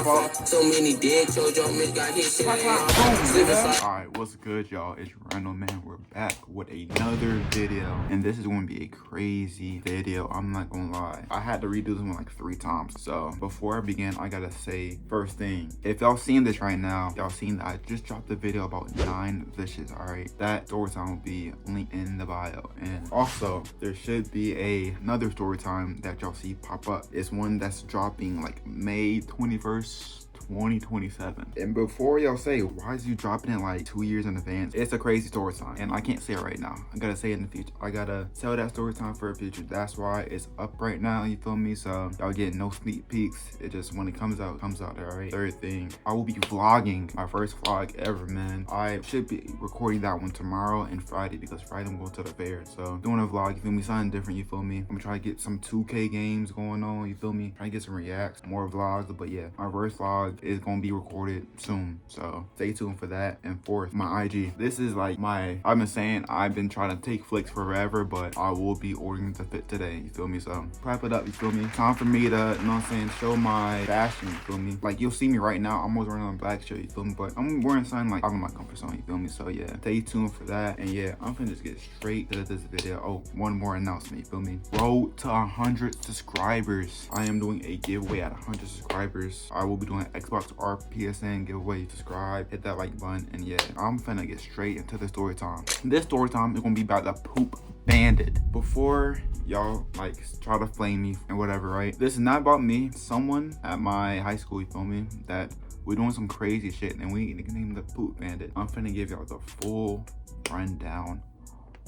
fault. So many dead, your man got his shit. Alright, what's good, y'all? It's Random Man. We're back with another video, and this is going to be a crazy video. I'm not gonna lie. I had to redo this one like 3 times. So before I begin, I gotta say, first thing, if y'all seeing this right now, y'all seen that I just dropped a video about 9 dishes. Alright, that story time will be linked in the bio, and also there should be another story time that y'all see pop up. It's one that's dropping like May 21st, 2027. And before y'all say, why is you dropping it like 2 years in advance? It's a crazy story time, and I can't say it right now. I gotta say it in the future. I gotta tell that story time for the future. That's why it's up right now, you feel me? So y'all get no sneak peeks. It just, when it comes out there, all right? Third thing, I will be vlogging my first vlog ever, man. I should be recording that one tomorrow and Friday, because Friday I'm going to the fair. So doing a vlog, you feel me? Something different, you feel me? I'm gonna try to get some 2K games going on, you feel me? Try to get some reacts, more vlogs. But yeah, my first vlog is gonna be recorded soon, so stay tuned for that. And fourth, my IG. This is like I've been saying I've been trying to take flicks forever, but I will be ordering the fit today, you feel me? So clap it up, you feel me? Time for me to, you know what I'm saying, show my fashion, you feel me? Like, you'll see me right now, I'm always wearing a black shirt, you feel me? But I'm wearing something like out of my comfort zone, you feel me? So yeah, stay tuned for that. And yeah, I'm finna just get straight to this video. Oh, one more announcement, you feel me? Road to 100 subscribers. I am doing a giveaway at 100 subscribers. I will be doing an Xbox or PSN giveaway. Subscribe, hit that like button, and yeah, I'm finna get straight into the story time. This story time is gonna be about the poop bandit. Before y'all like try to flame me and whatever, right? This is not about me. Someone at my high school, you feel me, that we're doing some crazy shit, and we name the poop bandit. I'm finna give y'all the full rundown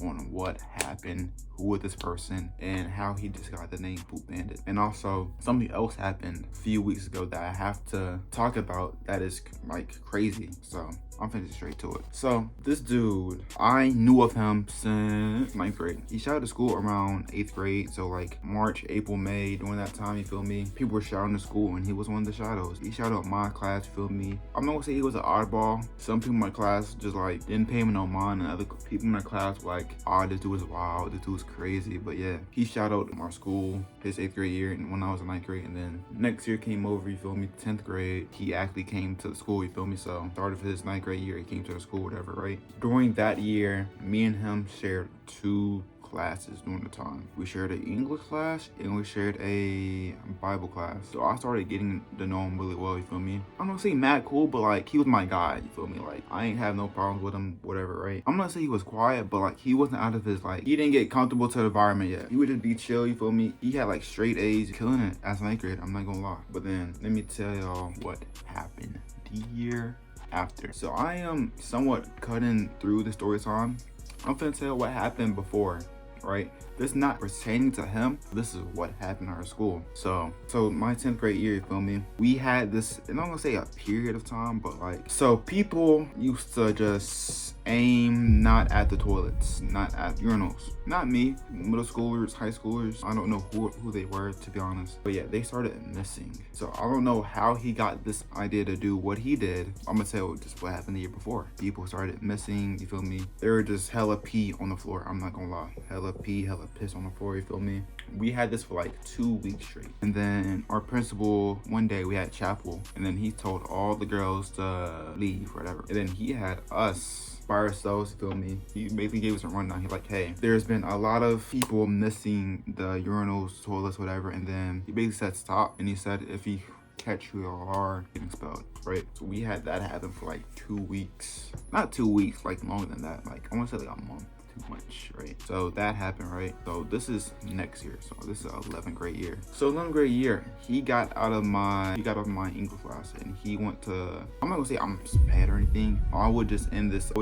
on what happened, who was this person, and how he just got the name Poop Bandit. And also something else happened a few weeks ago that I have to talk about that is like crazy. So I'm finna straight to it. So this dude, I knew of him since 9th grade. He shouted to school around 8th grade. So like March, April, May, during that time, you feel me? People were shouting to school, and he was one of the shadows. He shouted out my class, you feel me? I'm not gonna say he was an oddball. Some people in my class just like didn't pay him no mind, and other people in my class were like, oh, this dude is wild, this dude is crazy. But yeah, he shouted out our school his 8th grade year, and when I was in 9th grade, and then next year came over, you feel me? 10th grade, he actually came to the school, you feel me? So started of his 9th grade year, he came to the school, whatever, right? During that year, me and him shared 2 classes during the time. We shared an English class, and we shared a Bible class. So I started getting to know him really well, you feel me? I'm not saying mad cool, but like, he was my guy, you feel me? Like, I ain't have no problems with him, whatever, right? I'm not saying he was quiet, but like, he wasn't out of his, like, he didn't get comfortable to the environment yet. He would just be chill, you feel me? He had like straight A's, killing it as 9th grade, I'm not gonna lie. But then let me tell y'all what happened the year after. So I am somewhat cutting through the story time. I'm finna tell what happened before, right? This is not pertaining to him. This is what happened in our school. So my 10th grade year, you feel me? We had this, and I'm gonna say a period of time, but like, so people used to just aim not at the toilets, not at urinals. Not me, middle schoolers, high schoolers. I don't know who they were, to be honest. But yeah, they started missing. So I don't know how he got this idea to do what he did. I'm gonna tell just what happened the year before. People started missing, you feel me? There were just hella pee on the floor. I'm not gonna lie. Hella pee, hella piss on the floor, you feel me? We had this for like 2 weeks straight. And then our principal, one day we had chapel, and then he told all the girls to leave, whatever. And then he had us by ourselves, you feel me? He basically gave us a rundown. He's like, hey, there's been a lot of people missing the urinals, toilets, whatever. And then he basically said stop, and he said if he catch you are getting expelled, right? So we had that happen for like 2 weeks. Not 2 weeks, like longer than that. Like, I want to say like a month. Too much, right? So that happened, right? So this is next year. So this is 11th grade year. So 11th grade year, he got out of my English class, and he went to, I'm not gonna say I'm bad or anything. I would just end this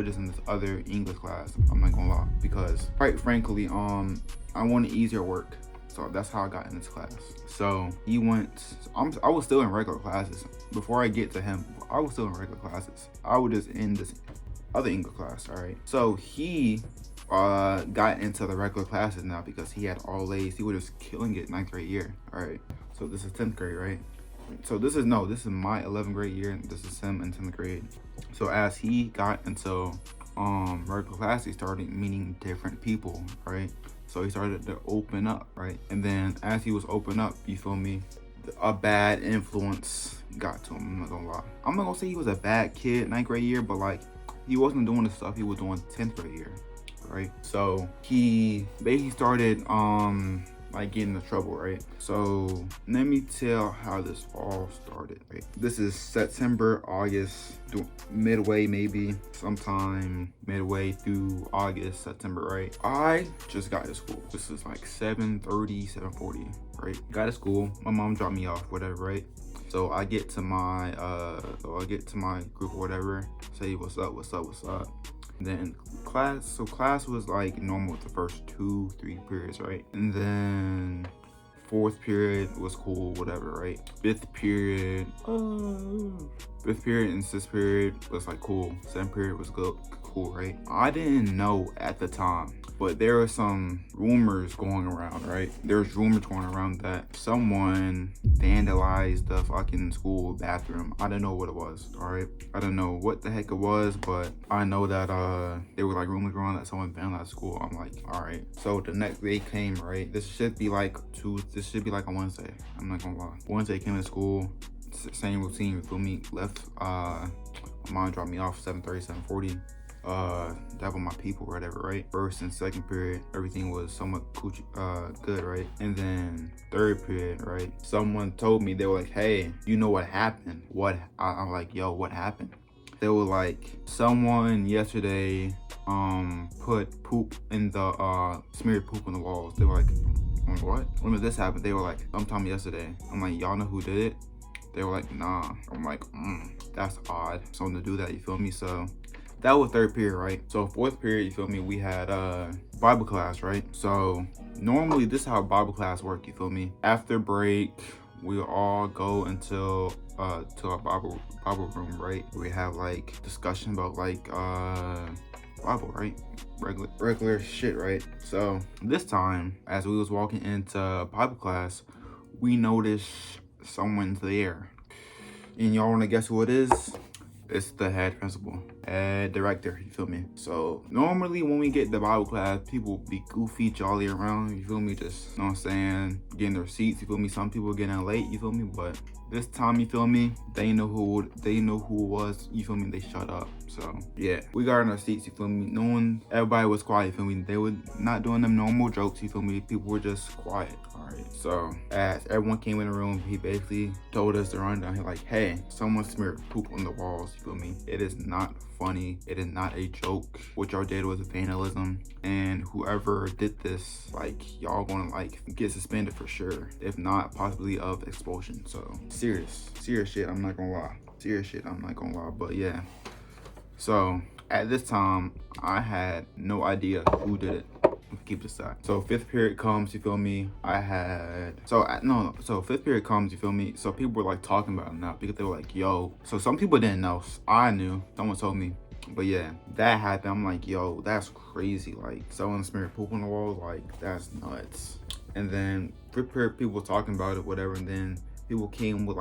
other English class. I'm not gonna lie, because quite frankly, I wanted easier work. So that's how I got in this class. So he went, I was still in regular classes. Before I get to him, I was still in regular classes. I would just end this other English class, all right? So he got into the regular classes now because he had all A's. He was just killing it 9th grade year, all right? So this is 10th grade, right? So this is my 11th grade year, and this is him in 10th grade. So as he got into regular class, he started meeting different people, right? So he started to open up, right? And then as he was open up, you feel me, a bad influence got to him. I'm not gonna lie. I'm not gonna say he was a bad kid 9th grade year, but like he wasn't doing the stuff he was doing 10th grade year, right? So he basically started like getting into trouble, right? So let me tell how this all started, right? This is September, August, midway maybe, sometime midway through August, September, right? I just got to school. This is like 7:30, 7:40, right? Got to school. My mom dropped me off, whatever, right? So I get to my group or whatever, say what's up. Then class was like normal with the first 2-3 periods, right? And then 4th period was cool, whatever, right? 5th period and 6th period was like cool. 7th period was good, cool, right? I didn't know at the time, but there were some rumors going around, right? There's rumors going around that someone vandalized the fucking school bathroom. I didn't know what it was, all right? I don't know what the heck it was, but I know that there were like rumors around that someone vandalized school. I'm like, all right. So the next day came, right? This should be like a Wednesday. I'm not gonna lie. Wednesday came to school, same routine, you feel me? Left, my mom dropped me off 7:30, 7:40. That was my people, whatever, right? 1st and 2nd period, everything was somewhat good, right? And then 3rd period, right? Someone told me, they were like, hey, you know what happened? I'm like, yo, what happened? They were like, someone yesterday put poop in the smeared poop on the walls. They were like, what? When did this happen? They were like, sometime yesterday. I'm like, y'all know who did it? They were like, nah. I'm like, that's odd. Someone to do that, you feel me? So that was 3rd period, right? So 4th period, you feel me? We had Bible class, right? So normally this is how Bible class work, you feel me? After break, we all go until to our Bible room, right? We have like discussion about like Bible, right? Regular shit, right? So this time, as we was walking into Bible class, we noticed someone's there. And y'all wanna guess who it is? It's the head principal, head director, you feel me? So normally when we get to Bible class, people be goofy, jolly around, you feel me? Just, you know what I'm saying, getting their seats, you feel me? Some people getting late, you feel me? But this time, you feel me? They know who it was, you feel me? They shut up. So yeah, we got in our seats, you feel me? Everybody was quiet, you feel me? They were not doing them normal jokes, you feel me? People were just quiet. All right. So as everyone came in the room, he basically told us to run down. He's like, hey, someone smeared poop on the walls, you feel me? It is not funny. It is not a joke. What y'all did was vandalism, and whoever did this, like, y'all gonna like get suspended for sure, if not possibly of expulsion. So serious shit, I'm not gonna lie. But yeah, so at this time I had no idea who did it. Keep this side. So 5th period comes, you feel me? So 5th period comes, you feel me? So people were like talking about it now because they were like, yo. So some people didn't know. I knew. Someone told me. But yeah, that happened. I'm like, yo, that's crazy. Like, someone smeared poop on the wall. Like, that's nuts. And then 5th period, people were talking about it, whatever. And then people came up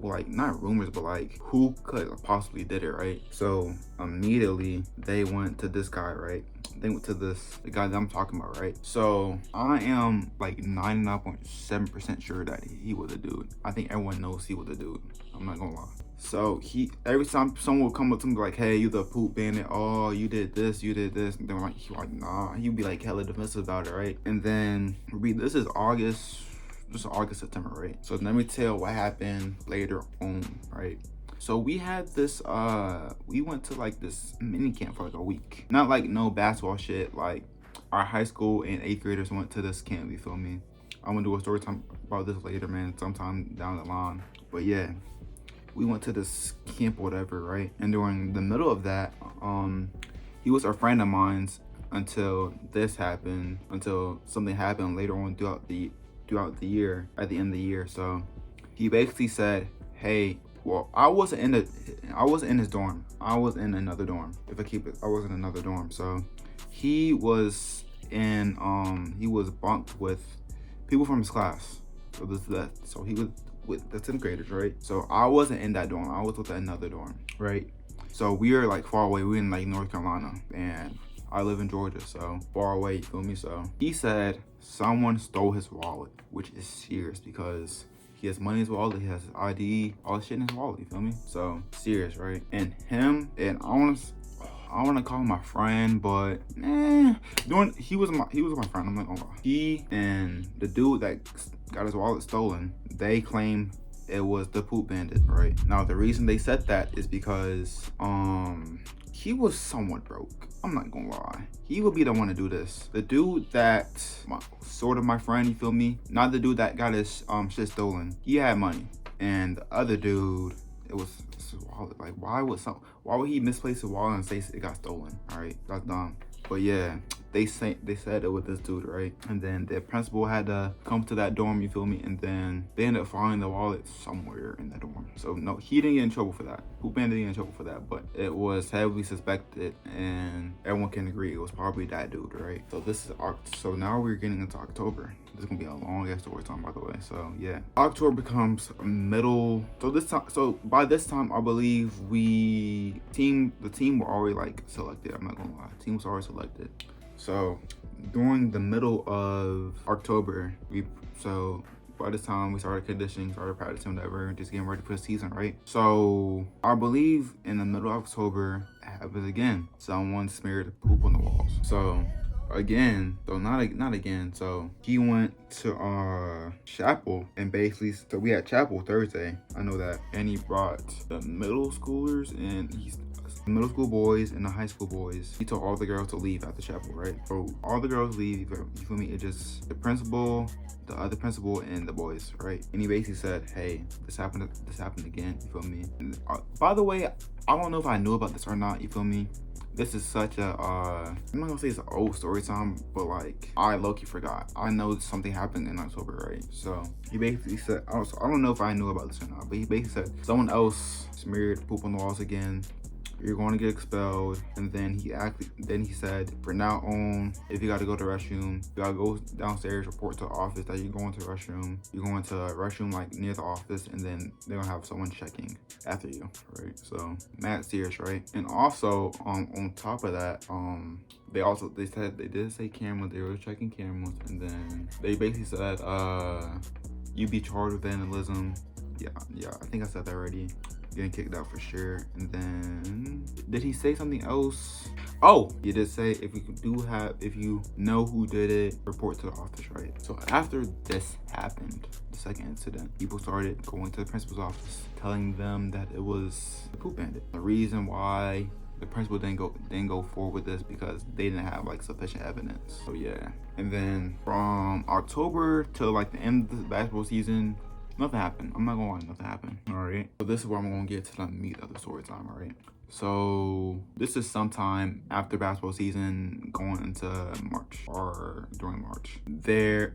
with like not rumors, but like who could possibly did it, right? So immediately they went to this guy, right? They went to the guy that I'm talking about, right? So I am like 99.7% sure that he was a dude. I think everyone knows he was a dude. I'm not gonna lie. So every time someone would come up to me like, hey, you the poop bandit, oh, you did this, and they're like, nah. He'd be like hella defensive about it, right? And then this is August, September, right? So let me tell what happened later on, right? So we had this, we went to like this mini camp for like a week. Not like no basketball shit, like our high school and 8th graders went to this camp, you feel me? I'm gonna do a story time about this later, man, sometime down the line. But yeah, we went to this camp or whatever, right? And during the middle of that, he was a friend of mine's until something happened later on throughout the year, at the end of the year. So he basically said, hey, well, I wasn't in his dorm. I was in another dorm. I was in another dorm. So he was bunked with people from his class. So he was with the 10th graders, right? So I wasn't in that dorm. I was with another dorm, right? So we are like far away. We're in like North Carolina, and I live in Georgia, so far away, you feel me? So he said someone stole his wallet, which is serious because He has money in his wallet. He has his ID, all the shit in his wallet. You feel me? So serious, right? And him, and I want to call him my friend, but he was my friend. I'm not gonna lie. He and the dude that got his wallet stolen, they claim it was the Poop Bandit, right? Now the reason they said that is because he was somewhat broke. I'm not gonna lie. He would be the one to do this. The dude that sort of my friend, you feel me? Not the dude that got his shit stolen. He had money, and the other dude, it was his wallet. Like, why would he misplace his wallet and say it got stolen? All right, that's dumb. But yeah, they said it was this dude, right? And then the principal had to come to that dorm, you feel me? And then they ended up finding the wallet somewhere in that dorm. So no, he didn't get in trouble for that. Poop Bandit didn't get in trouble for that, but it was heavily suspected, and everyone can agree it was probably that dude, right? So now we're getting into October. This is gonna be a long ass story time, by the way. So yeah, October becomes middle. So by this time, I believe the team were already like selected. I'm not gonna lie, the team was already selected. So during the middle of October, by this time we started conditioning, started practicing, whatever, just getting ready for the season, right? So I believe in the middle of October, it happens again. Someone smeared poop on the walls. So not again. So he went to chapel, and basically, so we had chapel Thursday. I know that, and he brought the middle schoolers and the middle school boys and the high school boys. He told all the girls to leave at the chapel, right? So all the girls leave. You feel me? It just the principal, the other principal, and the boys, right? And he basically said, "Hey, this happened again." You feel me? And, by the way, I don't know if I knew about this or not. You feel me? This is such a, I'm not gonna say it's an old story time, but like, I low-key forgot. I know something happened in October, right? So he basically said, I don't know if I knew about this or not, but he basically said someone else smeared poop on the walls again. You're going to get expelled. And then he said, from now on, if you got to go to the restroom, you got to go downstairs, report to the office that you're going to the restroom. You're going to a restroom like near the office, and then they're gonna have someone checking after you, right? So mad serious, right? And also on top of that, they did say cameras. They were checking cameras, and then they basically said you'd be charged with vandalism. Yeah, I think I said that already. Getting kicked out for sure. And then did he say something else? Oh, he did say if you know who did it, report to the office, right? So after this happened, the second incident, people started going to the principal's office, telling them that it was the Poop Bandit. The reason why the principal didn't go forward with this because they didn't have like sufficient evidence. So yeah. And then from October till like the end of the basketball season, nothing happened. I'm not gonna lie, nothing happened. All right. So this is where I'm gonna get to the meat of the story time. All right. So this is sometime after basketball season, going into March or during March.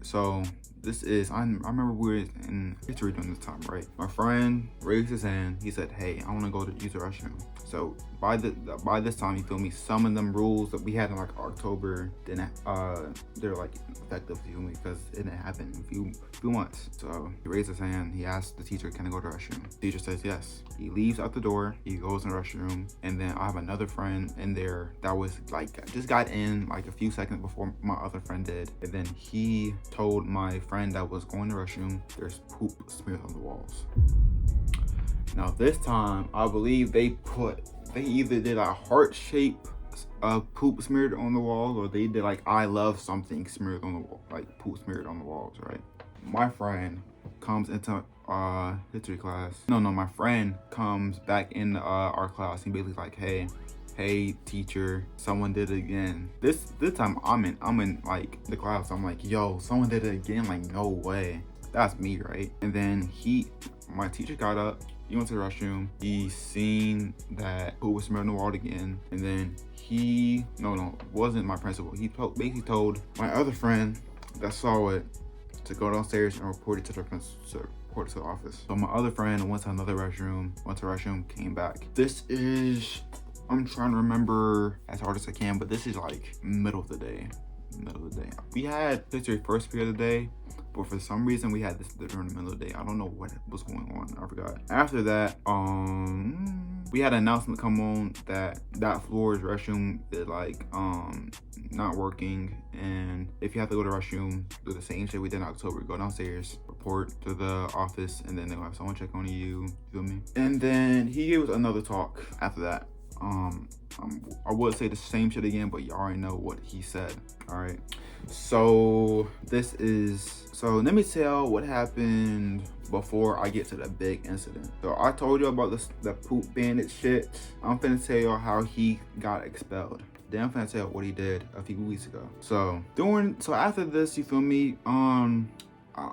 So this is, I remember we were in history during this time, right? My friend raised his hand. He said, "Hey, I want to go to use the restroom." So by this time, you feel me, some of them rules that we had in like October didn't they're like effective, you feel me, because it didn't happen a few months. So he raised his hand. He asked the teacher, "Can I go to the restroom?" The teacher says yes. He leaves out the door. He goes in the restroom, and then I have another friend in there that was like just got in like a few seconds before my other friend did, and then he told my friend that was going to the restroom, "There's poop smeared on the walls." Now this time, I believe they either did a heart shape of poop smeared on the walls, or they did like "I love something" smeared on the wall, like poop smeared on the walls, right? My friend comes into history class. No, my friend comes back in our class. He basically like, hey teacher, someone did it again. This time I'm in like the class. I'm like, yo, someone did it again. Like, no way, that's me, right? And then my teacher got up. He went to the restroom. He seen that poop was smeared on the wall again. And then wasn't my principal. He basically told my other friend that saw it to go downstairs and report it to the principal. Report to the office. So my other friend went to another restroom. Came back. This is, I'm trying to remember as hard as I can, but this is like middle of the day. We had history first period of the day, but for some reason we had this during the middle of the day. I don't know what was going on. I forgot. After that, we had an announcement come on that floor's restroom is like not working, and if you have to go to the restroom, do the same shit we did in October. Go downstairs, report to the office, and then they'll have someone check on you, you feel me? And then he gave us another talk after that. I would say the same shit again, but you already know what he said. All right, so let me tell what happened before I get to the big incident. So I told you about the poop bandit shit. I'm finna tell y'all how he got expelled. Then I'm finna tell what he did a few weeks ago. So after this, you feel me? I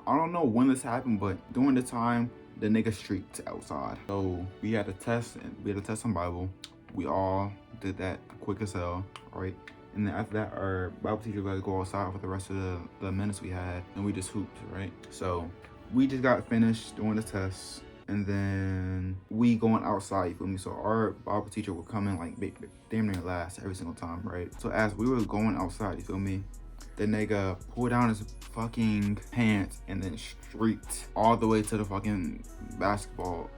don't know when this happened, but during the time the nigga streaked outside. So we had a test, and we had a test on Bible. We all did that quick as hell, right? And then after that, our Bible teacher let us go outside for the rest of the minutes we had, and we just hooped, right? So we just got finished doing the test, and then we going outside, you feel me? So our Bible teacher would come in like damn near last every single time, right? So as we were going outside, you feel me? The nigga pulled down his fucking pants and then streaked all the way to the fucking basketball,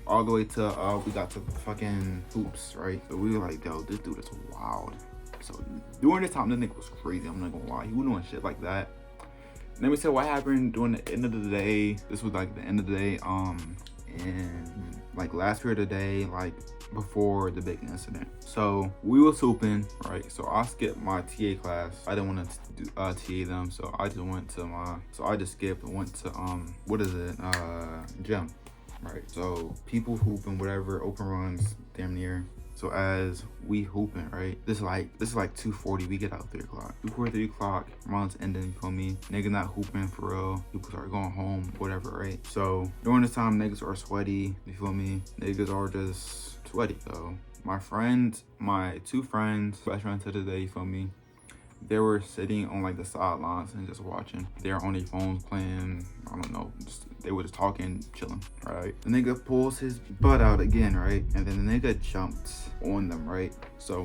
all the way to we got to the fucking hoops, right? So we were like, yo, this dude is wild. So during this time, the nigga was crazy, I'm not gonna lie. He was doing shit like that. Let me tell what happened during the end of the day. This was like the end of the day, and like last period of the day, like before the big incident. So we was hooping, right? So I skipped my TA class. I didn't want to do TA them, so I just skipped and went to gym, right? So people hooping, whatever, open runs, damn near. So as we hooping, right? This is like 2:40. We get out 3 o'clock. 2:40, 3 o'clock. Runs ending. You feel me? Niggas not hooping for real. People start going home, whatever, right? So during this time, niggas are sweaty. You feel me? Niggas are just sweaty. So my two friends, best friends to the day. You feel me? They were sitting on like the sidelines and just watching. They're on their phones playing, I don't know, they were just talking, chilling, right? The nigga pulls his butt out again, right? And then the nigga jumped on them, right? So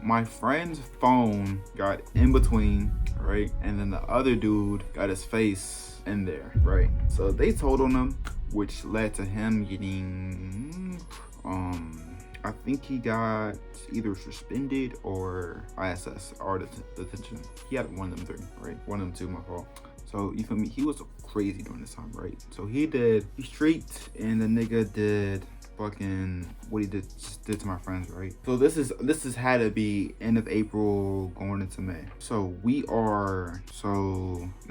my friend's phone got in between, right? And then the other dude got his face in there, right? So they told on him, which led to him getting, I think he got either suspended or ISS, or detention. He had one of them 3, right? One of them 2, my fault. So you feel me? He was crazy during this time, right? So he streaked, and the nigga did fucking what he did to my friends, right? So this is had to be end of April going into May. So let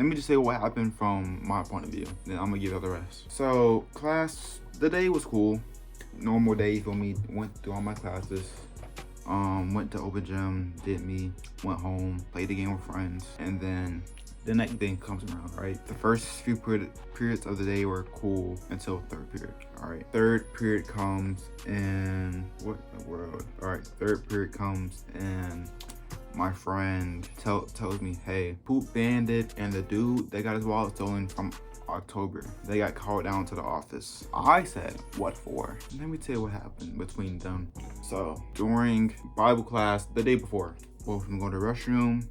me just say what happened from my point of view, then I'm gonna give you the rest. So class, the day was cool. Normal day, you feel me? Went through all my classes, went to open gym, did me, went home, played the game with friends, and then the next thing comes around, right? The first few periods of the day were cool until 3rd period, all right? 3rd period comes, and what the world? All right, 3rd period comes, and my friend tells me, hey, Poop Bandit and the dude that got his wallet stolen from October, they got called down to the office. I said, what for? Let me tell you what happened between them. So during Bible class the day before, both of them go to the restroom,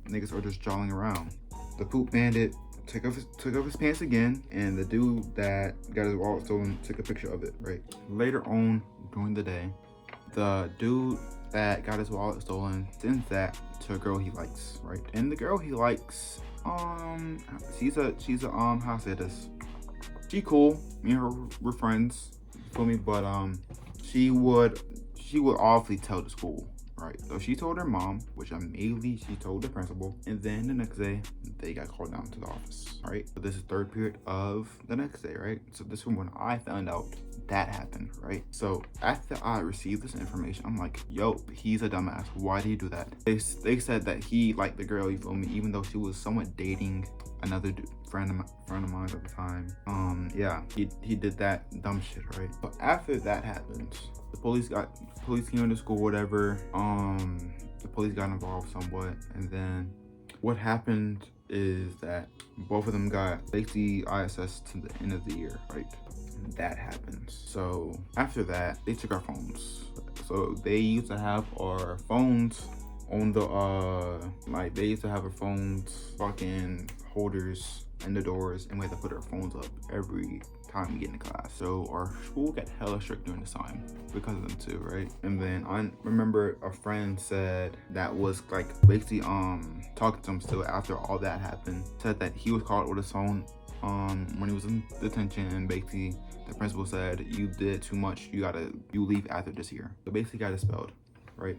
niggas are just jolling around. The Poop Bandit took off his pants again, and the dude that got his wallet stolen took a picture of it, right? Later on during the day, the dude that got his wallet stolen sends that to a girl he likes, right? And the girl he likes, she's a how to say this? She cool. Me and her were friends. You feel me? But she would awfully tell the school, right? So she told her mom, which immediately she told the principal, and then the next day they got called down to the office, right? So this is 3rd period of the next day, right? So this is when I found out that happened, right? So after I received this information, I'm like, yo, he's a dumbass. Why did he do that? They said that he liked the girl, you feel me, even though she was somewhat dating another friend of mine at the time. Yeah, he did that dumb shit, right? But after that happened, the police came into school, whatever. The police got involved somewhat, and then what happened is that both of them got safety ISS to the end of the year, right? And that happened. So after that, they took our phones. So they used to have our phones on the like they used to have our phones fucking holders in the doors, and we had to put our phones up every time we get into class. So our school got hella strict during this time because of them too, right? And then I remember a friend said that was like basically talking to him still after all that happened, said that he was caught with his phone when he was in detention, and basically the principal said, you did too much, you leave after this year. So basically got expelled, right?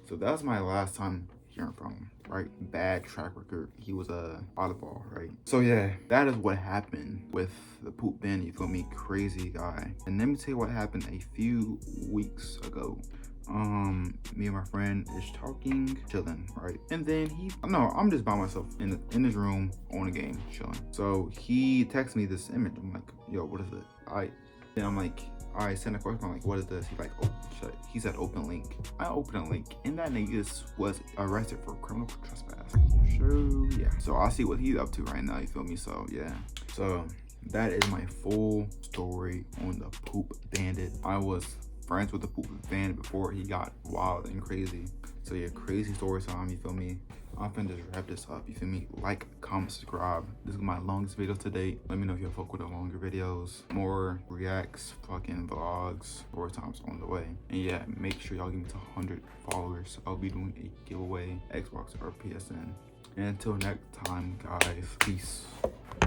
So that was my last time hearing from him, right? Bad track record. He was out of ball, right? So yeah, that is what happened with the poop Bandit, you feel me? Crazy guy. And let me tell you what happened a few weeks ago. Me and my friend is talking, chilling, right? And then I'm just by myself in his room on a game, chilling. So he texts me this image. I'm like, yo, what is it? Then I'm like, I sent a question. I'm like, what is this? He's like, oh shit. He said open link. I opened a link, and that nigga was arrested for criminal trespass. So yeah. So I'll see what he's up to right now. You feel me? So yeah. So that is my full story on the poop Bandit. I was friends with the poop Bandit before he got wild and crazy. So yeah, crazy story time. You feel me? I'm finna just wrap this up, you feel me? Like, comment, subscribe. This is my longest video to date. Let me know if you fuck with the longer videos, more reacts, fucking vlogs, more times on the way. And yeah, make sure y'all give me to 100 followers. I'll be doing a giveaway, Xbox or PSN. And until next time, guys, peace.